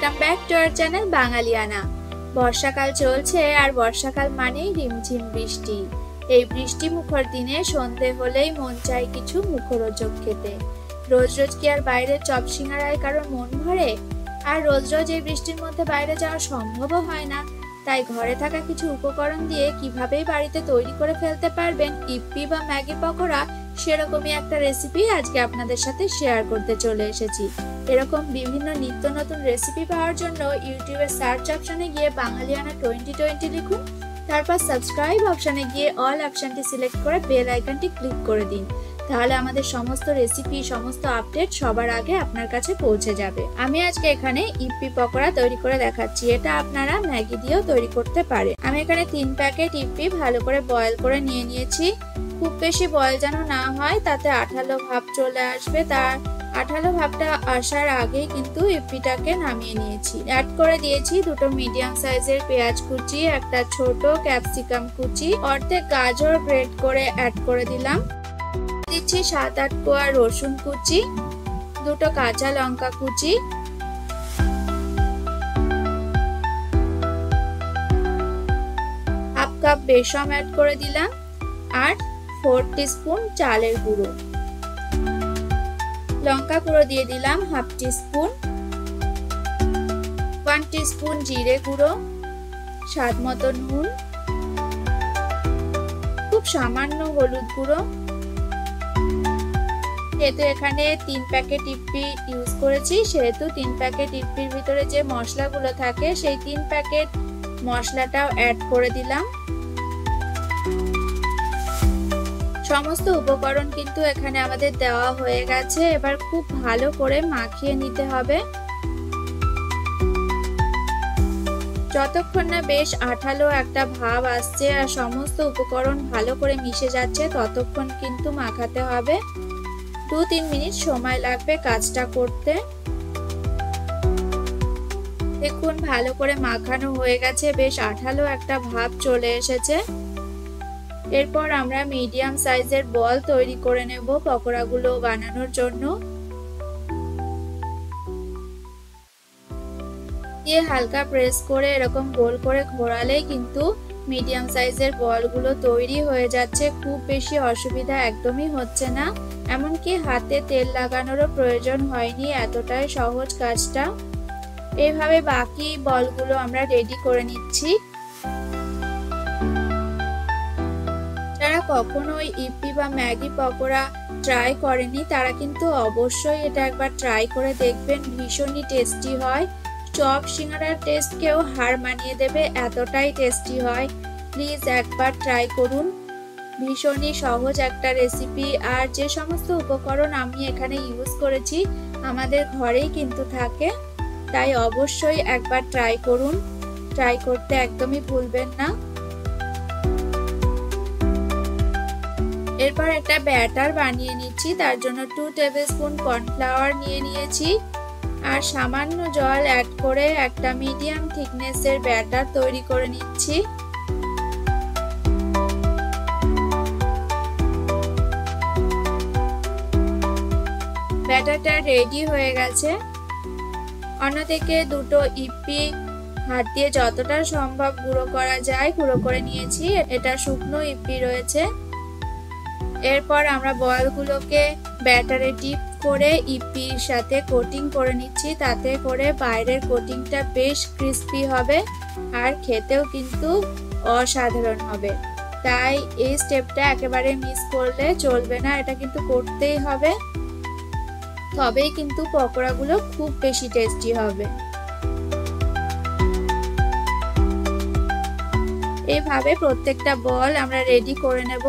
Welcome back to our channel Bangaliyana. বর্ষাকাল চলছে আর বর্ষাকাল মানেই রিমঝিম বৃষ্টি। এই বৃষ্টি মুখর দিনে সন্ধে হলেই মন চায় কিছু মুখরোচক খেতে। রোজ রোজ কি আর বাইরে চপ সিঙ্গারায় কারোর মন ভরে? আর রোজ রোজ এই বৃষ্টির মধ্যে বাইরে যাওয়া সম্ভবও হয় না। তাই ঘরে থাকা কিছু উপকরণ দিয়ে কিভাবেই বাড়িতে তৈরি করে ফেলতে পারবেন ইপ্পি বা ম্যাগি পকোড়া, সেরকমই একটা রেসিপি আজকে আপনাদের সাথে শেয়ার করতে চলে এসেছি। এরকম বিভিন্ন নিত্য নতুন রেসিপি পাওয়ার জন্য ইউটিউবে সার্চ অপশনে গিয়ে বাঙালিয়ানা 2020 লিখুন, তারপর সাবস্ক্রাইব অপশনে গিয়ে অল অপশনটি সিলেক্ট করে বেল আইকনটি ক্লিক করে দিন। তাহলে আমাদের সমস্ত রেসিপি, সমস্ত আপডেট সবার আগে আপনার কাছে পৌঁছে যাবে। আমি আজকে এখানে ইপ্পি পকোড়া তৈরি করে দেখাচ্ছি। এটা আপনারা ম্যাগি দিয়েও তৈরি করতে পারেন। আমি এখানে 3 প্যাকেট ইপ্পি ভালো করে বয়েল করে নিয়ে নিয়েছি। খুব বেশি বয়েল যেন না হয়, তাতে আঠালো ভাব চলে আসবে। তার আঠালো ভাবটা আসার আগেই কিন্তু ইপ্পিটাকে নামিয়ে নিয়েছি। অ্যাড করে দিয়েছি 2টো মিডিয়াম সাইজের পেঁয়াজ কুচি, একটা ছোট ক্যাপসিকাম কুচি, অর্ধেক গাজর গ্রেট করে অ্যাড করে দিলাম। দিচ্ছি 7-8 কোয়া রসুন কুচি, 2টো কাঁচা লঙ্কা কুচি, হাফ কাপ বেসন অ্যাড করে দিলাম, আর 4 টিস্পুন চালের গুঁড়ো। লঙ্কা গুঁড়ো দিয়ে দিলাম হাফ টিস্পুন, 1 টিস্পুন জিরে গুঁড়ো, স্বাদ মতো নুন, খুব সামান্য হলুদ গুঁড়ো। যেহেতু এখানে 3 প্যাকেট ইপ্পি ইউজ করেছি, সেহেতু 3 প্যাকেট ইপ্পির ভিতরে যে মশলাগুলো থাকে সেই 3 প্যাকেট মশলাটাও অ্যাড করে দিলাম। সমস্ত উপকরণ কিন্তু এখানে আমাদের দেওয়া হয়ে গেছে। এবার খুব ভালো করে মাখিয়ে নিতে হবে। যতক্ষণ না বেশ আঠালো একটা ভাব আসছে আর সমস্ত উপকরণ ভালো করে মিশে যাচ্ছে, ততক্ষণ কিন্তু মাখাতে হবে। 2-3 মিনিট সময় লাগবে কাজটা করতে। দেখুন ভালো করে মাখানো হয়ে গেছে, বেশ আঠালো একটা ভাব চলে এসেছে। এরপর আমরা মিডিয়াম সাইজের বল তৈরি করে নেব পকোড়াগুলো বানানোর জন্য। দিয়ে হালকা প্রেস করে এরকম গোল করে ঘোরালেই কিন্তু মিডিয়াম সাইজের বলগুলো তৈরি হয়ে যাচ্ছে। খুব বেশি অসুবিধা একদমই হচ্ছে না, এমনকি হাতে তেল লাগানোরও প্রয়োজন হয়নি, এতটাই সহজ কাজটা। এইভাবে বাকি বলগুলো আমরা রেডি করে নিচ্ছি। যারা কখনোই ইপ্পি বা ম্যাগি পকোড়া ট্রাই করেনি তারা কিন্তু অবশ্যই এটা একবার ট্রাই করে দেখবেন। ভীষণই টেস্টি হয়, চপ সিঙ্গারার টেস্টকেও হার মানিয়ে দেবে, এতটাই টেস্টি হয়। প্লিজ একবার ট্রাই করুন। ভীষণই সহজ একটা রেসিপি, আর যে সমস্ত উপকরণ আমি এখানে ইউজ করেছি আমাদের ঘরেই কিন্তু থাকে, তাই অবশ্যই একবার ট্রাই করুন। ট্রাই করতে একদমই ভুলবেন না। এরপর একটা ব্যাটার বানিয়ে নিচ্ছি। তার জন্য 2 টেবিলস্পুন কর্নফ্লাওয়ার নিয়ে নিয়েছি, আর সামান্য জল অ্যাড করে একটা মিডিয়াম থিকনেসের ব্যাটার তৈরি করে নিচ্ছি। ব্যাটারটা রেডি হয়ে গেছে। অন্যদিকে 2টো ইপ্পি হাত দিয়ে যতটা সম্ভব গুঁড়ো করা যায় গুঁড়ো করে নিয়েছি। এটা শুকনো ইপ্পি রয়েছে। এরপর আমরা বলগুলোকে ব্যাটারে ডিপ করে ইপ্পির সাথে কোটিং করে নিচ্ছি, তাতে করে বাইরের কোটিংটা বেশ ক্রিস্পি হবে আর খেতেও কিন্তু অসাধারণ হবে। তাই এই স্টেপটা একেবারে মিস করলে চলবে না, এটা কিন্তু করতেই হবে, তবেই কিন্তু পকোড়াগুলো খুব বেশি টেস্টি হবে। এইভাবে প্রত্যেকটা বল আমরা রেডি করে নেব।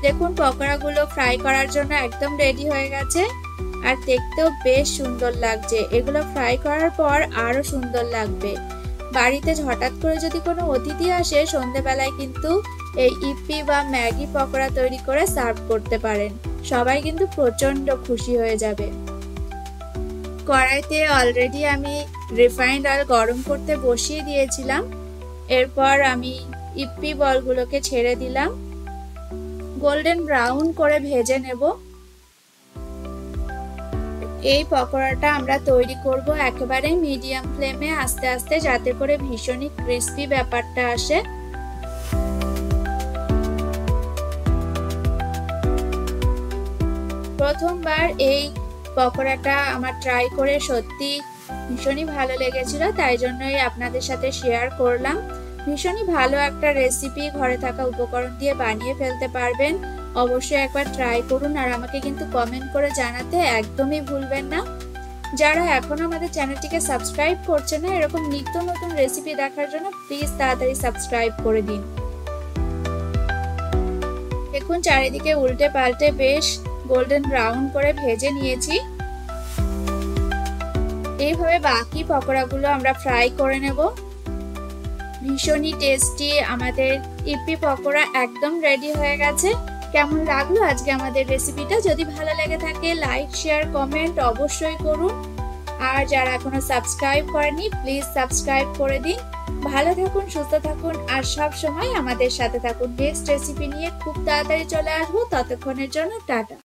দেখুন পকোড়াগুলো ফ্রাই করার জন্য একদম রেডি হয়ে গেছে, আর দেখতেও বেশ সুন্দর লাগছে। এগুলো ফ্রাই করার পর আরো সুন্দর লাগবে। বাড়িতে হঠাৎ করে যদি কোনো অতিথি আসে, সন্ধ্যেবেলায় কিন্তু এই ইপ্পি বা ম্যাগি পকোড়া তৈরি করে সার্ভ করতে পারেন। সবাই কিন্তু প্রচন্ড খুশি হয়ে যাবে। কড়াইতে অলরেডি আমি রিফাইন্ড অয়েল গরম করতে বসিয়ে দিয়েছিলাম। এরপর আমি ইপ্পি বলগুলোকে ছেড়ে দিলাম, গোল্ডেন ব্রাউন করে ভেজে নেব। এই পকোড়াটা আমরা তৈরি করব একেবারে মিডিয়াম ফ্লেমে আস্তে আস্তে, যাতে করে ভীষণই ক্রিস্পি ব্যাপারটা আসে। প্রথমবার এই পকোড়াটা আমার ট্রাই করে সত্যি ভীষণই ভালো লেগেছিল, তাই জন্যই আপনাদের সাথে শেয়ার করলাম। ভীষণই ভালো একটা রেসিপি, ঘরে থাকা উপকরণ দিয়ে বানিয়ে ফেলতে পারবেন। অবশ্যই একবার ট্রাই করুন আর আমাকে কিন্তু কমেন্ট করে জানাতে একদমই ভুলবেন না। যারা এখনো আমাদের চ্যানেলটিকে সাবস্ক্রাইব করছে না, এরকম নিত্য নতুন রেসিপি দেখার জন্য প্লিজ তাড়াতাড়ি সাবস্ক্রাইব করে দিন। দেখুন চারিদিকে উল্টে পাল্টে বেশ গোল্ডেন ব্রাউন করে ভেজে নিয়েছি। এইভাবে বাকি পকোড়াগুলো আমরা ফ্রাই করে নেব। ভীষণই টেস্টি আমাদের ইপি পকোড়া একদম রেডি হয়ে গেছে। কেমন লাগলো আজকে আমাদের রেসিপিটা? যদি ভালো লেগে থাকে লাইক শেয়ার কমেন্ট অবশ্যই করুন। আর যারা এখনো সাবস্ক্রাইব করেনি প্লিজ সাবস্ক্রাইব করে দিন। ভালো থাকুন, সুস্থ থাকুন আর সব সময় আমাদের সাথে থাকুন। নেক্সট রেসিপি নিয়ে খুব তাড়াতাড়ি চলে আসবো। ততক্ষণের জন্য টাটা।